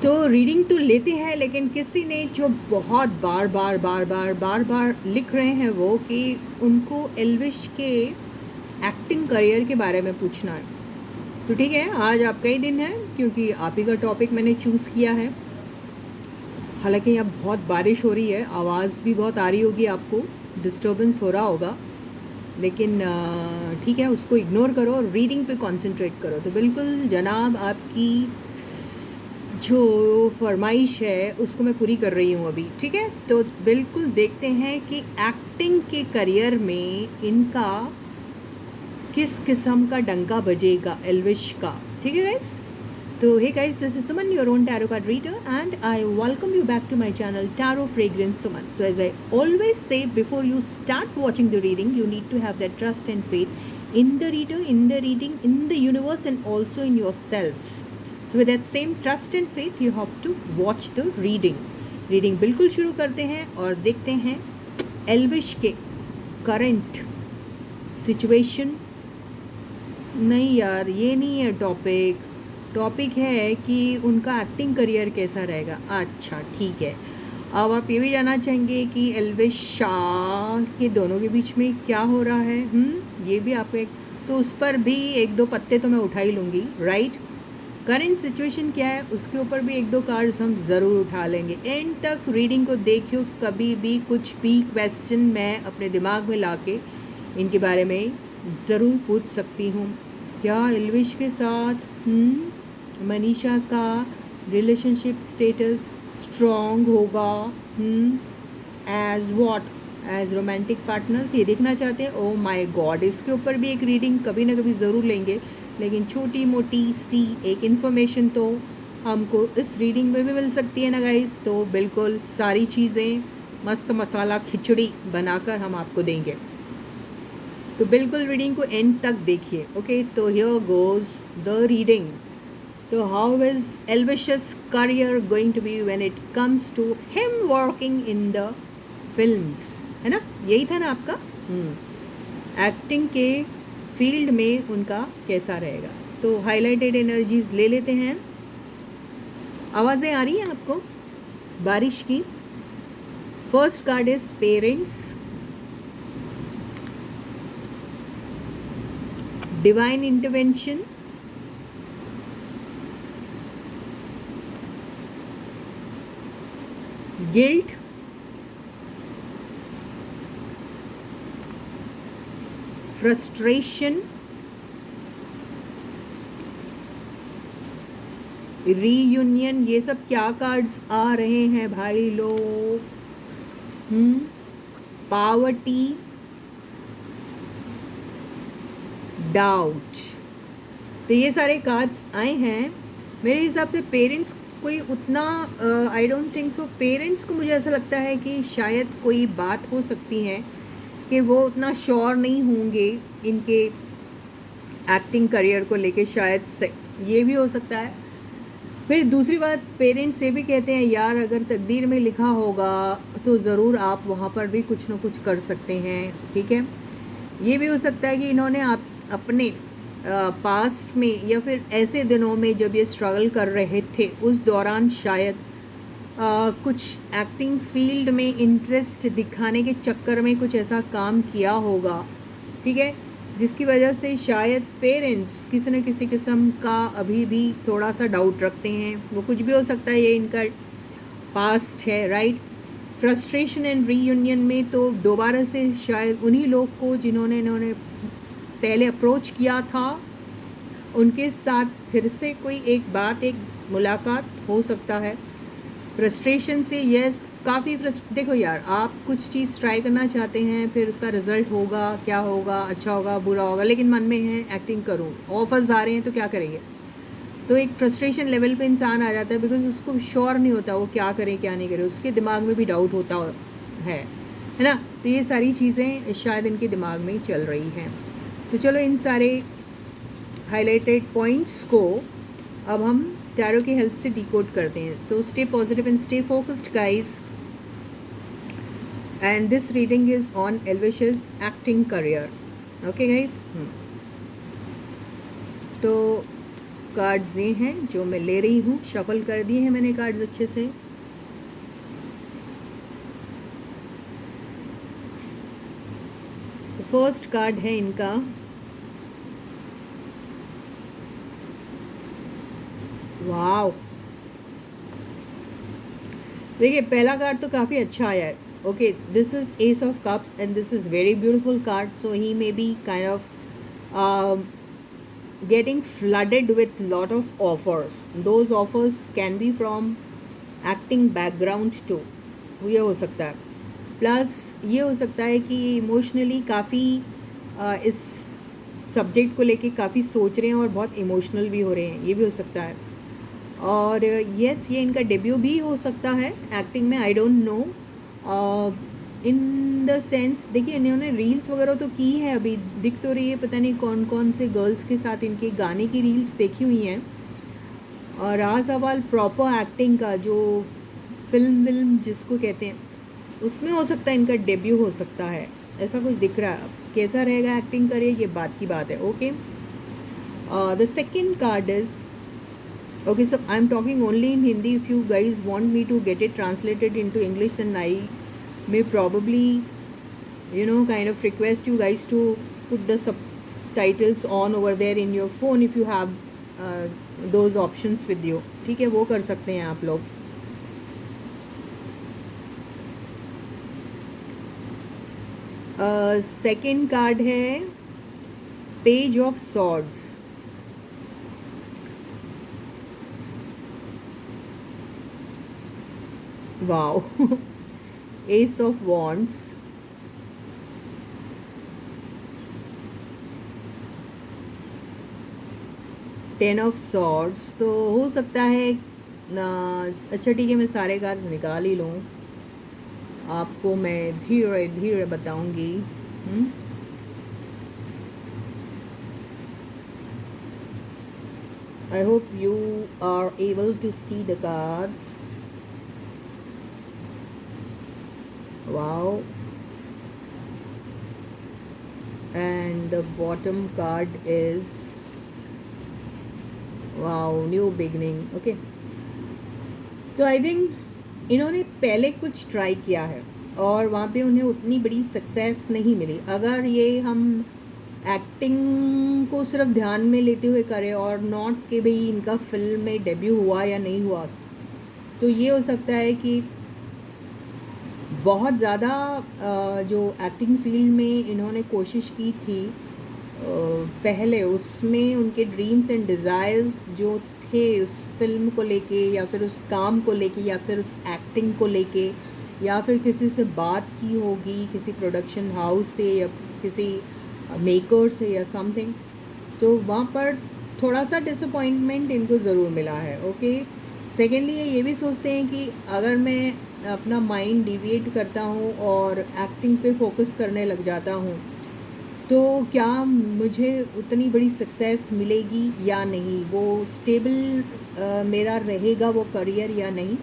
तो रीडिंग तो लेते हैं, लेकिन किसी ने जो बहुत बार बार बार बार बार बार लिख रहे हैं वो कि उनको एल्विश के एक्टिंग करियर के बारे में पूछना है। तो ठीक है, आज आपका ही दिन है क्योंकि आप ही का टॉपिक मैंने चूज़ किया है। हालांकि यहाँ बहुत बारिश हो रही है, आवाज़ भी बहुत आ रही होगी, आपको डिस्टर्बेंस हो रहा होगा, लेकिन ठीक है, उसको इग्नोर करो और रीडिंग पे कंसंट्रेट करो। तो बिल्कुल जनाब, आपकी जो फरमाइश है उसको मैं पूरी कर रही हूँ अभी। ठीक है, तो बिल्कुल देखते हैं कि एक्टिंग के करियर में इनका किस किस्म का डंका बजेगा एल्विश का। ठीक है गाइस, तो hey guys, this is Suman, your own tarot card reader, and I welcome you back to my channel Tarot Fragrance Suman. So as I always say, before you start watching the reading, you need to have that trust and faith in the reader, in the reading, in the universe, and also in yourselves. So with that same trust and faith, you have to watch the reading. Reading बिल्कुल शुरू करते हैं और देखते हैं एल्विश के current situation. नहीं यार, ये नहीं है टॉपिक। टॉपिक है कि उनका एक्टिंग करियर कैसा रहेगा। अच्छा ठीक है, अब आप ये भी जानना चाहेंगे कि एल्विश शाह के दोनों के बीच में क्या हो रहा है। ये भी आपको एक, तो उस पर भी एक दो पत्ते तो मैं उठा ही लूँगी, राइट। करंट सिचुएशन क्या है उसके ऊपर भी एक दो कार्ड्स हम ज़रूर उठा लेंगे। एंड तक रीडिंग को देखियो, कभी भी कुछ भी क्वेश्चन मैं अपने दिमाग में लाके इनके बारे में ज़रूर पूछ सकती हूँ। क्या एल्विश के साथ मनीषा का रिलेशनशिप स्टेटस स्ट्रॉन्ग होगा? As what? As romantic partners, ये देखना चाहते हैं। ओ माय गॉड, इसके ऊपर भी एक रीडिंग कभी ना कभी ज़रूर लेंगे, लेकिन छोटी मोटी सी एक इन्फॉर्मेशन तो हमको इस रीडिंग में भी मिल सकती है ना गाइस। तो बिल्कुल सारी चीज़ें मस्त मसाला खिचड़ी बनाकर हम आपको देंगे, तो बिल्कुल रीडिंग को एंड तक देखिए। ओके, तो हियर गोज द रीडिंग। तो how is Elvish's career going to be when it comes to him working in the films, है ना, यही था ना आपका। एक्टिंग के फील्ड में उनका कैसा रहेगा। तो हाईलाइटेड एनर्जीज ले लेते हैं। आवाज़ें आ रही हैं आपको बारिश की। First card is parents, divine intervention, guilt, frustration, reunion. ये सब क्या कार्ड्स आ रहे हैं भाई लोग? Poverty, doubt. तो ये सारे कार्ड्स आए हैं। मेरे हिसाब से पेरेंट्स कोई उतना, I don't think so. Parents को मुझे ऐसा लगता है कि शायद कोई बात हो सकती है कि वो उतना श्योर नहीं होंगे इनके एक्टिंग करियर को लेके, शायद से ये भी हो सकता है। फिर दूसरी बात, पेरेंट्स ये भी कहते हैं यार अगर तकदीर में लिखा होगा तो ज़रूर आप वहाँ पर भी कुछ ना कुछ कर सकते हैं। ठीक है, ये भी हो सकता है कि इन्होंने आप अपने पास्ट में या फिर ऐसे दिनों में जब ये स्ट्रगल कर रहे थे उस दौरान शायद कुछ एक्टिंग फील्ड में इंटरेस्ट दिखाने के चक्कर में कुछ ऐसा काम किया होगा। ठीक है, जिसकी वजह से शायद पेरेंट्स किसी न किसी किस्म का अभी भी थोड़ा सा डाउट रखते हैं। वो कुछ भी हो सकता है, ये इनका पास्ट है, राइट। फ्रस्ट्रेशन एंड रीयूनियन में तो दोबारा से शायद उन्हीं लोग को जिन्होंने इन्होंने पहले अप्रोच किया था उनके साथ फिर से कोई एक बात, एक मुलाकात हो सकता है। फ्रस्ट्रेशन से यस, काफ़ी देखो यार, आप कुछ चीज़ ट्राई करना चाहते हैं, फिर उसका रिजल्ट होगा, क्या होगा, अच्छा होगा, बुरा होगा, लेकिन मन में है एक्टिंग करूँ, ऑफर्स आ रहे हैं तो क्या करेंगे। तो एक फ्रस्ट्रेशन लेवल पे इंसान आ जाता है, बिकॉज उसको श्योर नहीं होता वो क्या करे क्या नहीं करे, उसके दिमाग में भी डाउट होता है ना। तो ये सारी चीज़ें शायद इनके दिमाग में चल रही हैं। तो चलो इन सारे हाईलाइटेड पॉइंट्स को अब हम टैरो की हेल्प से डिकोड करते हैं। तो stay positive and stay focused guys, and this reading is on Elvish's acting career. Okay guys, तो कार्ड्स ये हैं जो मैं ले रही हूँ। शफल कर दिए हैं मैंने कार्ड्स अच्छे से। फर्स्ट कार्ड है इनका वाव। देखिए पहला कार्ड तो काफ़ी अच्छा आया है। Okay, this is S of cups and this is very beautiful card, so he may be kind of getting flooded with lot of offers. Those offers can be from acting background too, ये हो सकता है। Plus ये हो सकता है कि emotionally काफ़ी इस सब्जेक्ट को लेके काफ़ी सोच रहे हैं और बहुत इमोशनल भी हो रहे हैं, ये भी हो सकता है। और यस, ये इनका डेब्यू भी हो सकता है एक्टिंग में, I don't know. In the sense देखिए इन्होंने रील्स वगैरह तो की है, अभी दिख तो रही है, पता नहीं कौन कौन से गर्ल्स के साथ इनके गाने की रील्स देखी हुई हैं। और रहा सवाल प्रॉपर एक्टिंग का, जो फिल्म जिसको कहते हैं, उसमें हो सकता है इनका डेब्यू हो सकता है, ऐसा कुछ दिख रहा है। अब कैसा रहेगा एक्टिंग करिए, ये बात की बात है। Okay, the second card is okay, so I'm talking only in Hindi. If you guys want me to get it translated into English, then I may probably kind of request you guys to put the subtitles on over there in your phone if you have those options with you. ठीक है, वो कर सकते हैं आप लोग। Second card है page of swords. Wow. Ace of Wands, Ten of Swords। तो हो सकता है अच्छा ठीक है, मैं सारे कार्ड्स निकाल ही लूँ, आपको मैं धीरे धीरे बताऊंगी। I hope you are able to see the cards. Wow. And the bottom card is wow, new beginning. Okay, तो आई थिंक इन्होंने पहले कुछ ट्राई किया है और वहाँ पे उन्हें उतनी बड़ी सक्सेस नहीं मिली। अगर ये हम एक्टिंग को सिर्फ ध्यान में लेते हुए करें और नॉट कि भाई इनका फिल्म में डेब्यू हुआ या नहीं हुआ, तो ये हो सकता है कि बहुत ज़्यादा जो एक्टिंग फील्ड में इन्होंने कोशिश की थी पहले, उसमें उनके ड्रीम्स एंड डिज़ायर्स जो थे उस फिल्म को लेके या फिर उस काम को लेके या फिर उस एक्टिंग को लेके, या फिर किसी से बात की होगी, किसी प्रोडक्शन हाउस से या किसी मेकर से या समथिंग, तो वहाँ पर थोड़ा सा डिसअपॉइंटमेंट इनको ज़रूर मिला है। ओके, सेकेंडली ये भी सोचते हैं कि अगर मैं अपना माइंड डिविएट करता हूँ और एक्टिंग पे फोकस करने लग जाता हूँ, तो क्या मुझे उतनी बड़ी सक्सेस मिलेगी या नहीं, वो स्टेबल मेरा रहेगा वो करियर या नहीं।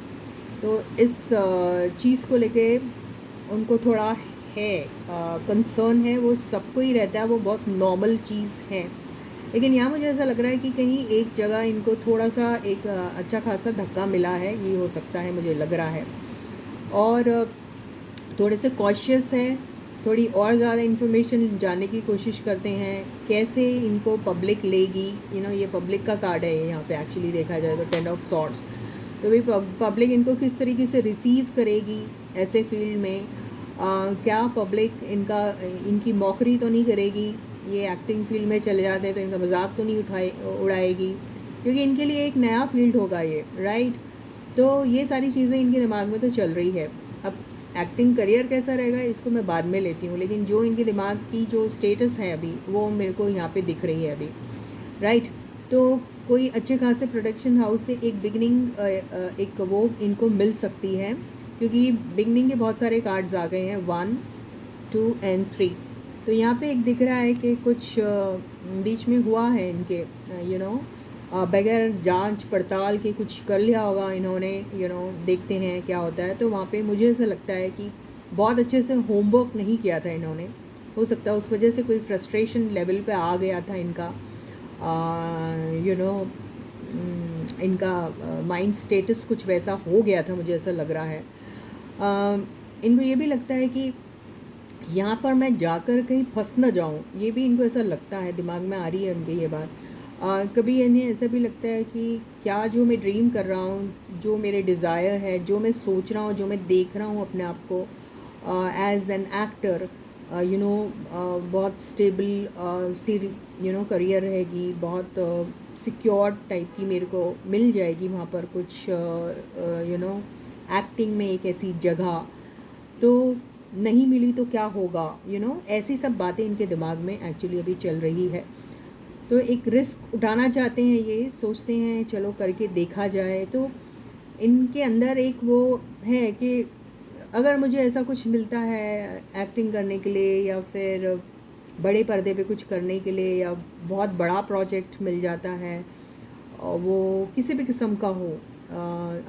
तो इस चीज़ को लेके उनको थोड़ा है कंसर्न है, वो सबको ही रहता है, वो बहुत नॉर्मल चीज़ है। लेकिन यहाँ मुझे ऐसा लग रहा है कि कहीं एक जगह इनको थोड़ा सा एक अच्छा खासा धक्का मिला है, ये हो सकता है, मुझे लग रहा है। और थोड़े से कॉशियस है, थोड़ी और ज़्यादा इन्फॉर्मेशन जानने की कोशिश करते हैं, कैसे इनको पब्लिक लेगी। ये पब्लिक का कार्ड है यहाँ पे एक्चुअली देखा जाए तो, 10 ऑफ सॉर्ड्स। तो भाई पब्लिक इनको किस तरीके से रिसीव करेगी ऐसे फील्ड में, क्या पब्लिक इनकी मौकरी तो नहीं करेगी, ये एक्टिंग फील्ड में चले जाते हैं तो इनका मजाक तो नहीं उड़ाएगी, क्योंकि इनके लिए एक नया फील्ड होगा ये, राइट। तो ये सारी चीज़ें इनके दिमाग में तो चल रही है। अब एक्टिंग करियर कैसा रहेगा इसको मैं बाद में लेती हूँ, लेकिन जो इनके दिमाग की जो स्टेटस है अभी वो मेरे को यहाँ पे दिख रही है अभी, राइट। तो कोई अच्छे खासे प्रोडक्शन हाउस से एक बिगनिंग एक वो इनको मिल सकती है, क्योंकि बिगनिंग के बहुत सारे कार्ड्स आ गए हैं, 1, 2 and 3। तो यहाँ पे एक दिख रहा है कि कुछ बीच में हुआ है इनके बगैर जांच पड़ताल के कुछ कर लिया होगा इन्होंने, देखते हैं क्या होता है। तो वहाँ पे मुझे ऐसा लगता है कि बहुत अच्छे से होमवर्क नहीं किया था इन्होंने, हो सकता है उस वजह से कोई फ्रस्ट्रेशन लेवल पे आ गया था इनका, इनका माइंड स्टेटस कुछ वैसा हो गया था, मुझे ऐसा लग रहा है। इनको ये भी लगता है कि यहाँ पर मैं जाकर कहीं फंस न जाऊँ, ये भी इनको ऐसा लगता है, दिमाग में आ रही है इनकी ये बात। कभी इन्हें ऐसा भी लगता है कि क्या जो मैं ड्रीम कर रहा हूँ, जो मेरे डिज़ायर है, जो मैं सोच रहा हूँ, जो मैं देख रहा हूँ अपने आप को एज एन एक्टर, बहुत स्टेबल सी करियर रहेगी, बहुत सिक्योर टाइप की मेरे को मिल जाएगी वहाँ पर कुछ एक्टिंग में एक ऐसी जगह, तो नहीं मिली तो क्या होगा, ऐसी सब बातें इनके दिमाग में एक्चुअली अभी चल रही है। तो एक रिस्क उठाना चाहते हैं, ये सोचते हैं चलो करके देखा जाए। तो इनके अंदर एक वो है कि अगर मुझे ऐसा कुछ मिलता है एक्टिंग करने के लिए, या फिर बड़े पर्दे पे कुछ करने के लिए, या बहुत बड़ा प्रोजेक्ट मिल जाता है, और वो किसी भी किस्म का हो,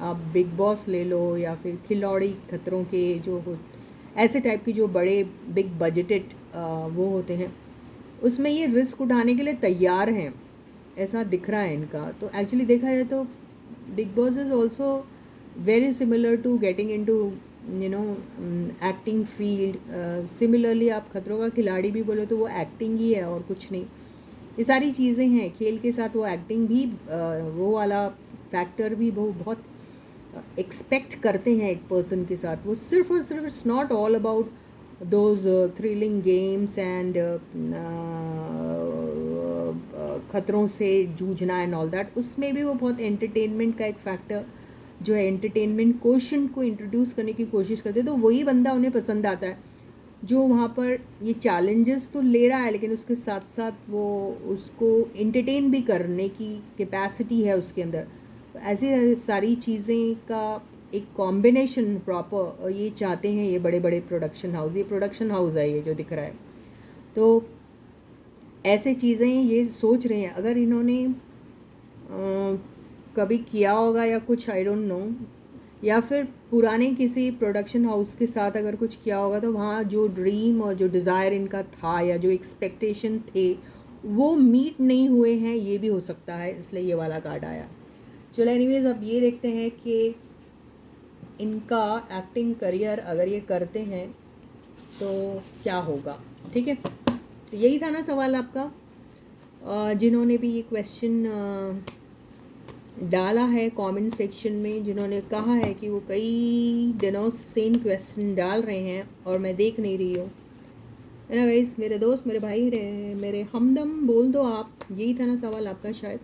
आप बिग बॉस ले लो, या फिर खिलाड़ी खतरों के जो हो, ऐसे टाइप की जो बड़े बिग बजटेड वो होते हैं, उसमें ये रिस्क उठाने के लिए तैयार हैं, ऐसा दिख रहा है इनका। तो एक्चुअली देखा जाए तो Bigg Boss is also very similar to getting into acting field. Similarly आप खतरों का खिलाड़ी भी बोलो तो वो एक्टिंग ही है और कुछ नहीं। ये सारी चीज़ें हैं खेल के साथ, वो एक्टिंग भी वो वाला फैक्टर भी वो बहुत एक्सपेक्ट करते हैं एक पर्सन के साथ। वो सिर्फ और सिर्फ it's not all about those thrilling games and खतरों से जूझना एंड ऑल दैट, उसमें भी वो बहुत एंटरटेनमेंट का एक फैक्टर जो है, एंटरटेनमेंट क्वेश्चन को इंट्रोड्यूस करने की कोशिश करते हैं। तो वही बंदा उन्हें पसंद आता है जो वहाँ पर ये चैलेंजेस तो ले रहा है, लेकिन उसके साथ साथ वो उसको एंटरटेन भी करने की कैपेसिटी है उसके अंदर। तो ऐसी सारी चीज़ें का एक कॉम्बिनेशन प्रॉपर ये चाहते हैं ये बड़े बड़े प्रोडक्शन हाउस। ये प्रोडक्शन हाउस है ये जो दिख रहा है। तो ऐसे चीज़ें ये सोच रहे हैं, अगर इन्होंने कभी किया होगा या कुछ, आई डोंट नो, या फिर पुराने किसी प्रोडक्शन हाउस के साथ अगर कुछ किया होगा, तो वहाँ जो ड्रीम और जो डिज़ायर इनका था या जो एक्सपेक्टेशन थे वो मीट नहीं हुए हैं, ये भी हो सकता है, इसलिए ये वाला कार्ड आया। चलो एनीवेज, अब ये देखते हैं कि इनका एक्टिंग करियर अगर ये करते हैं तो क्या होगा। ठीक है, तो यही था ना सवाल आपका। जिन्होंने भी ये क्वेश्चन डाला है कमेंट सेक्शन में, जिन्होंने कहा है कि वो कई दिनों से सेम क्वेश्चन डाल रहे हैं और मैं देख नहीं रही हूँ, है ना गाइस, मेरे दोस्त, मेरे भाई रहे, मेरे हमदम, बोल दो आप। यही था ना सवाल आपका शायद,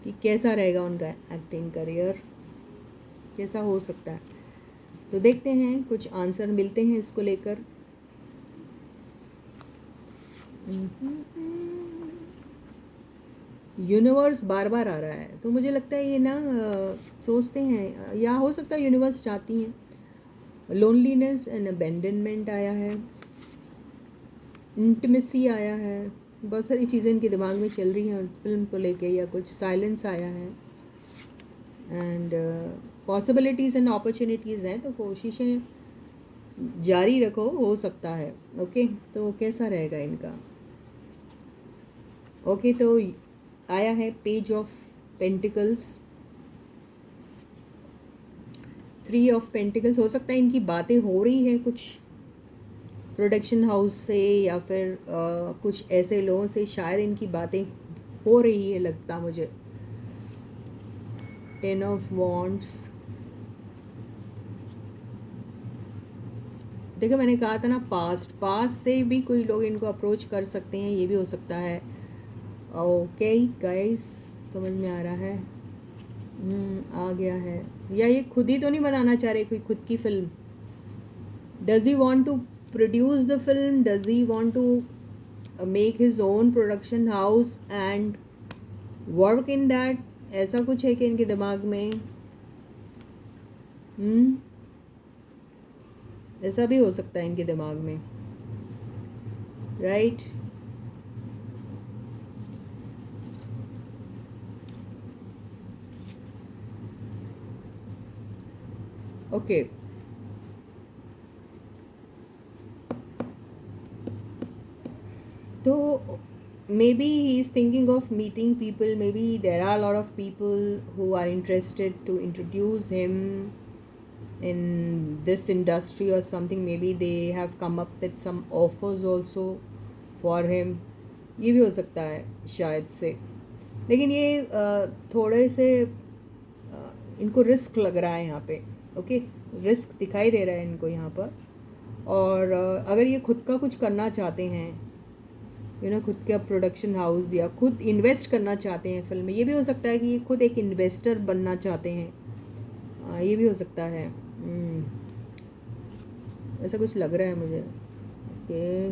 कि कैसा रहेगा उनका एक्टिंग करियर, कैसा हो सकता है। तो देखते हैं, कुछ आंसर मिलते हैं इसको लेकर। यूनिवर्स बार बार आ रहा है, तो मुझे लगता है ये ना सोचते हैं, या हो सकता है यूनिवर्स चाहती हैं। लोनलीनेस एंड अबेंडनमेंट आया है, इंटिमेसी आया है, बहुत सारी चीज़ें इनके दिमाग में चल रही हैं फिल्म को लेके, या कुछ साइलेंस आया है, एंड पॉसिबिलिटीज़ एंड अपॉर्चुनिटीज़ हैं, तो कोशिशें जारी रखो, हो सकता है। ओके, तो कैसा रहेगा इनका। ओके, तो आया है page of pentacles, 3 of pentacles. हो सकता है इनकी बातें हो रही है कुछ प्रोडक्शन हाउस से, या फिर कुछ ऐसे लोगों से शायद इनकी बातें हो रही है, लगता मुझे। 10 ऑफ वॉन्ड्स, देखो मैंने कहा था ना, पास्ट से भी कोई लोग इनको अप्रोच कर सकते हैं, ये भी हो सकता है। ओके गाइस, समझ में आ रहा है। आ गया है, या ये खुद ही तो नहीं बनाना चाह रहे कोई खुद की film. Does he want to produce the film, does he want to make his own production house and work in that, ऐसा कुछ है कि इनके दिमाग में। ऐसा भी हो सकता है इनके दिमाग में, राइट। ओके, तो maybe he is thinking of meeting people. Maybe there are a lot of people who are interested to introduce him in this industry or something. Maybe they have come up with some offers also for him. ये भी हो सकता है शायद से, लेकिन ये थोड़े से इनको रिस्क लग रहा है यहाँ पे. ओके, रिस्क दिखाई दे रहा है इनको यहाँ पर. और अगर ये खुद का कुछ करना चाहते हैं, खुद का प्रोडक्शन हाउस या खुद इन्वेस्ट करना चाहते हैं फिल्म में, ये भी हो सकता है कि ये खुद एक इन्वेस्टर बनना चाहते हैं. ये भी हो सकता है. ऐसा कुछ लग रहा है मुझे. ओके,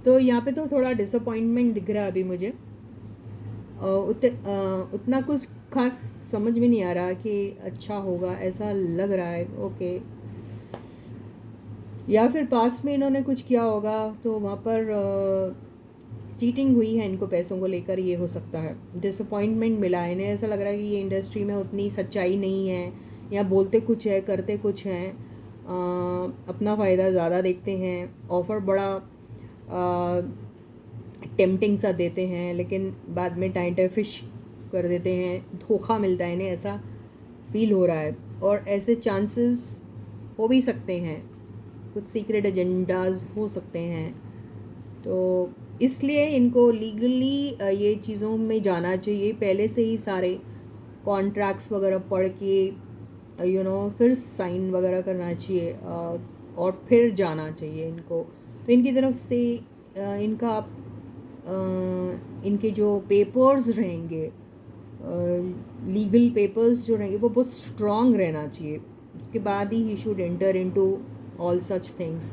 तो यहाँ पे तो थोड़ा डिसअपॉइंटमेंट दिख रहा है अभी मुझे. उतना कुछ खास समझ में नहीं आ रहा कि अच्छा होगा, ऐसा लग रहा है. ओके, या फिर पास्ट में इन्होंने कुछ किया होगा तो वहाँ पर चीटिंग हुई है इनको पैसों को लेकर. ये हो सकता है डिसअपॉइंटमेंट मिला है इन्हें. ऐसा लग रहा है कि ये इंडस्ट्री में उतनी सच्चाई नहीं है, या बोलते कुछ है करते कुछ हैं. अपना फ़ायदा ज़्यादा देखते हैं, ऑफ़र बड़ा टेम्पटिंग सा देते हैं, लेकिन बाद में टाइटर फिश कर देते हैं. धोखा मिलता है इन्हें, ऐसा फील हो रहा है. और ऐसे चांसेस हो भी सकते हैं, कुछ सीक्रेट एजेंडाज हो सकते हैं. तो इसलिए इनको लीगली ये चीज़ों में जाना चाहिए. पहले से ही सारे कॉन्ट्रैक्ट्स वगैरह पढ़ के फिर साइन वगैरह करना चाहिए और फिर जाना चाहिए इनको. तो इनकी तरफ से इनके जो पेपर्स रहेंगे, लीगल पेपर्स जो रहेंगे, वो बहुत स्ट्रॉन्ग रहना चाहिए. उसके बाद he should enter into all such things.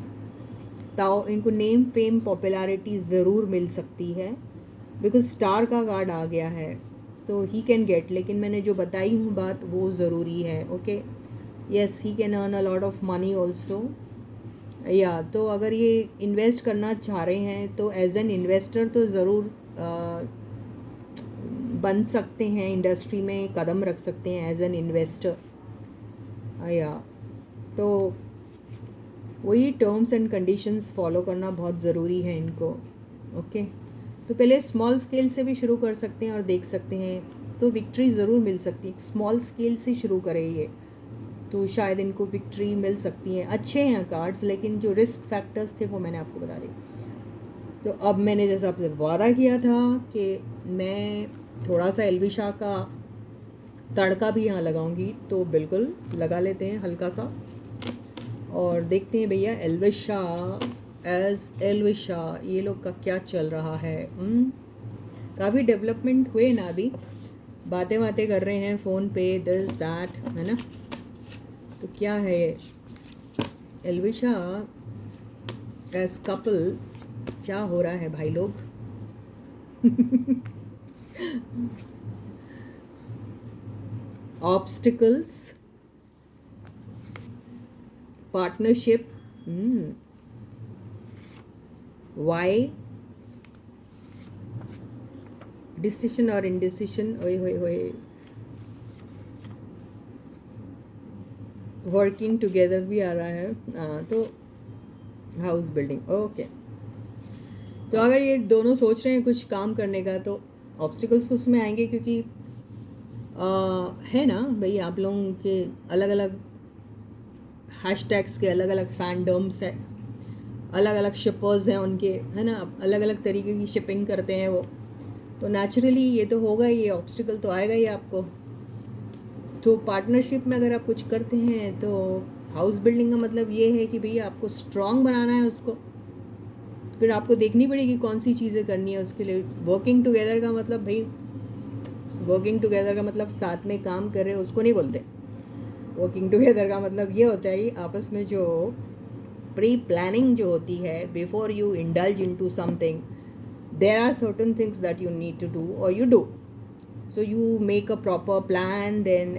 तो इनको नेम फेम पॉपुलैरिटी ज़रूर मिल सकती है, बिकॉज स्टार का कार्ड आ गया है तो ही कैन गेट. लेकिन मैंने जो बताई हूँ बात वो ज़रूरी है. Okay, yes, he can earn a lot of money also. या तो अगर ये इन्वेस्ट करना चाह रहे हैं तो एज एन इन्वेस्टर तो ज़रूर बन सकते हैं, इंडस्ट्री में कदम रख सकते हैं एज एन इन्वेस्टर. या तो वही टर्म्स एंड कंडीशंस फॉलो करना बहुत ज़रूरी है इनको. ओके, तो पहले स्मॉल स्केल से भी शुरू कर सकते हैं और देख सकते हैं, तो विक्ट्री ज़रूर मिल सकती है. स्मॉल स्केल से शुरू करें ये, तो शायद इनको विक्ट्री मिल सकती है. अच्छे हैं कार्ड्स, लेकिन जो रिस्क फैक्टर्स थे वो मैंने आपको बता दिए. तो अब मैंने जैसा आपसे वादा किया था कि मैं थोड़ा सा एलवी शाह का तड़का भी यहाँ लगाऊंगी, तो बिल्कुल लगा लेते हैं हल्का सा और देखते हैं भैया एलवी शाह ये लोग का क्या चल रहा है. काफ़ी डेवलपमेंट हुए ना, अभी बातें कर रहे हैं फ़ोन पे, दिस दैट, है ना. तो क्या है एलवी शाह एज कपल, क्या हो रहा है भाई लोग. ऑब्स्टिकल्स, पार्टनरशिप, वाई, डिसीजन और इनडिसीजन, ओए वर्किंग टुगेदर भी आ रहा है. तो हाउस बिल्डिंग. ओके, तो अगर ये दोनों सोच रहे हैं कुछ काम करने का तो ऑब्स्टिकल्स तो उसमें आएंगे, क्योंकि है ना भाई, आप लोगों के अलग अलग हैशटैग्स के अलग अलग फैंडम्स है, अलग अलग शिपर्स हैं उनके, है ना. अलग अलग तरीके की शिपिंग करते हैं वो, तो नेचुरली ये तो होगा ही, ये ऑब्स्टिकल तो आएगा ही आपको. तो पार्टनरशिप में अगर आप कुछ करते हैं तो हाउस बिल्डिंग का मतलब ये है कि भैया आपको स्ट्रॉन्ग बनाना है उसको. फिर आपको देखनी पड़ेगी कौन सी चीज़ें करनी है उसके लिए. वर्किंग टुगेदर का मतलब भाई, वर्किंग टुगेदर का मतलब साथ में काम कर रहे हो उसको नहीं बोलते. वर्किंग टुगेदर का मतलब ये होता है आपस में जो प्री प्लानिंग जो होती है, before you indulge into something, there are certain things that you need to do or you do. So you make a proper plan, then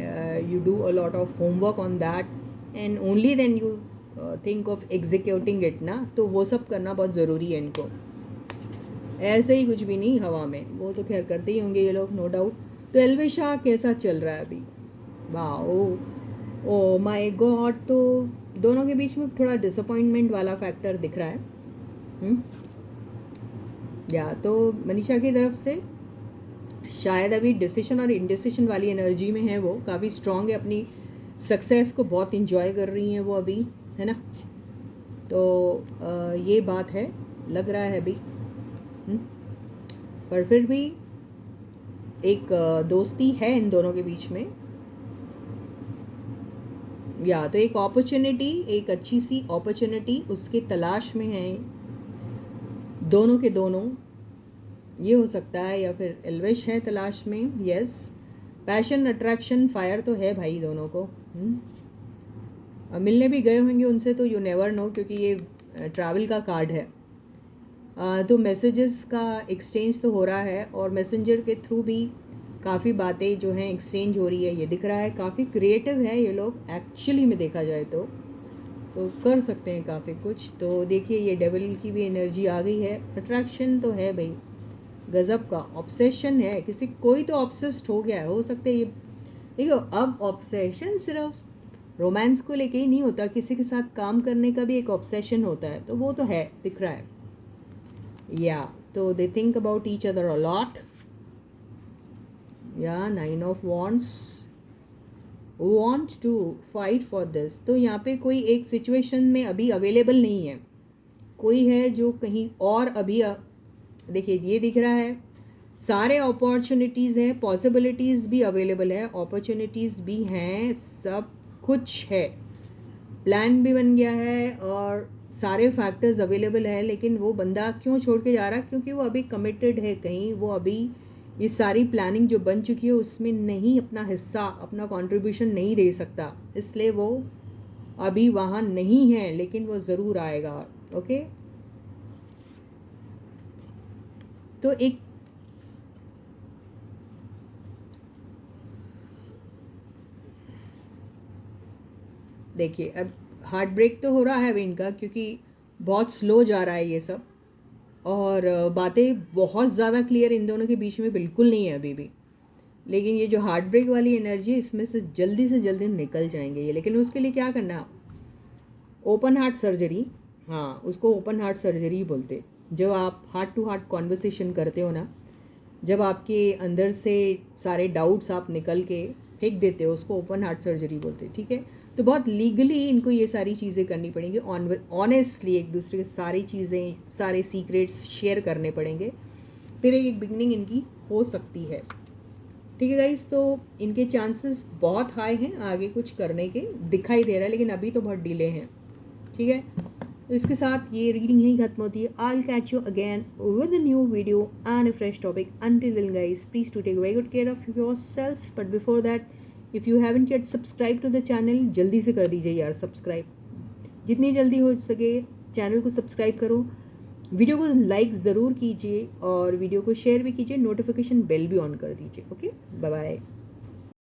you do a lot of homework on that, and only then you think of executing it ना. तो वो सब करना बहुत ज़रूरी है इनको. ऐसे ही कुछ भी नहीं हवा में, वो तो खैर करते ही होंगे ये लोग, नो डाउट. तो एलवी शाह कैसा चल रहा है अभी. वाह, ओ माय गॉड. तो दोनों के बीच में थोड़ा डिसअपॉइंटमेंट वाला फैक्टर दिख रहा है. या तो मनीषा की तरफ से शायद अभी डिसीजन और इंडिसीजन वाली एनर्जी में है, वो काफ़ी स्ट्रांग है, अपनी सक्सेस को बहुत इंजॉय कर रही हैं वो अभी, है ना। तो ये बात है, लग रहा है अभी। पर फिर भी एक दोस्ती है इन दोनों के बीच में, या तो एक अपॉर्चुनिटी, एक अच्छी सी अपॉर्चुनिटी उसके तलाश में है दोनों के दोनों, ये हो सकता है। या फिर एल्विश है तलाश में। यस, पैशन अट्रैक्शन फायर तो है भाई दोनों को। मिलने भी गए होंगे उनसे, तो यू नेवर नो, क्योंकि ये ट्रैवल का कार्ड है। तो मैसेजेस का एक्सचेंज तो हो रहा है, और मैसेंजर के थ्रू भी काफ़ी बातें जो हैं एक्सचेंज हो रही है, ये दिख रहा है। काफ़ी क्रिएटिव है ये लोग एक्चुअली में देखा जाए तो कर सकते हैं काफ़ी कुछ। तो देखिए ये डेविल की भी एनर्जी आ गई है। अट्रैक्शन तो है भाई, गज़ब का ऑब्सेशन है, किसी कोई तो ऑब्सेस्ड हो गया है, हो सकता है ये। देखो अब ऑब्सेशन सिर्फ रोमांस को लेके ही नहीं होता, किसी के साथ काम करने का भी एक ऑब्सेशन होता है, तो वो तो है, दिख रहा है। या तो they think about each other a lot. या 9 of wands, want to fight for this. तो यहाँ पे कोई एक सिचुएशन में अभी अवेलेबल नहीं है, कोई है जो कहीं और अभी देखिए ये दिख रहा है, सारे अपॉर्चुनिटीज़ हैं, पॉसिबिलिटीज़ भी अवेलेबल है, अपॉर्चुनिटीज़ भी हैं, सब कुछ है, प्लान भी बन गया है और सारे फैक्टर्स अवेलेबल है। लेकिन वो बंदा क्यों छोड़ के जा रहा है? क्योंकि वो अभी कमिटेड है कहीं, वो अभी ये सारी प्लानिंग जो बन चुकी है उसमें नहीं अपना हिस्सा, अपना कंट्रीब्यूशन नहीं दे सकता, इसलिए वो अभी वहाँ नहीं है, लेकिन वो ज़रूर आएगा। ओके, तो एक देखिए अब हार्ट ब्रेक तो हो रहा है अभी इनका, क्योंकि बहुत स्लो जा रहा है ये सब, और बातें बहुत ज़्यादा क्लियर इन दोनों के बीच में बिल्कुल नहीं है अभी भी। लेकिन ये जो हार्ट ब्रेक वाली एनर्जी, इसमें से जल्दी निकल जाएंगे ये। लेकिन उसके लिए क्या करना है? ओपन हार्ट सर्जरी, हाँ उसको ओपन हार्ट सर्जरी बोलते। जब आप हार्ट टू हार्ट कॉन्वर्सेशन करते हो ना, जब आपके अंदर से सारे डाउट्स आप निकल के फेंक देते हो, उसको ओपन हार्ट सर्जरी बोलते हैं, ठीक है। तो बहुत लीगली इनको ये सारी चीज़ें करनी पड़ेंगी, ऑनेस्टली एक दूसरे के सारी चीज़ें, सारे सीक्रेट्स शेयर करने पड़ेंगे, फिर एक बिगनिंग इनकी हो सकती है। ठीक है गाइस, तो इनके चांसेस बहुत हाई हैं आगे कुछ करने के, दिखाई दे रहा है, लेकिन अभी तो बहुत डिले हैं। ठीक है, तो इसके साथ ये रीडिंग यहीं खत्म होती है। I catch you again with a new video and a fresh topic. Until then guys, please to take very good care of yourselves, but before that if you haven't yet subscribe to the channel, जल्दी से कर दीजिए यार subscribe, जितनी जल्दी हो सके channel को सब्सक्राइब करो, वीडियो को लाइक ज़रूर कीजिए और वीडियो को शेयर भी कीजिए, नोटिफिकेशन बेल भी ऑन कर दीजिए। Okay, bye bye.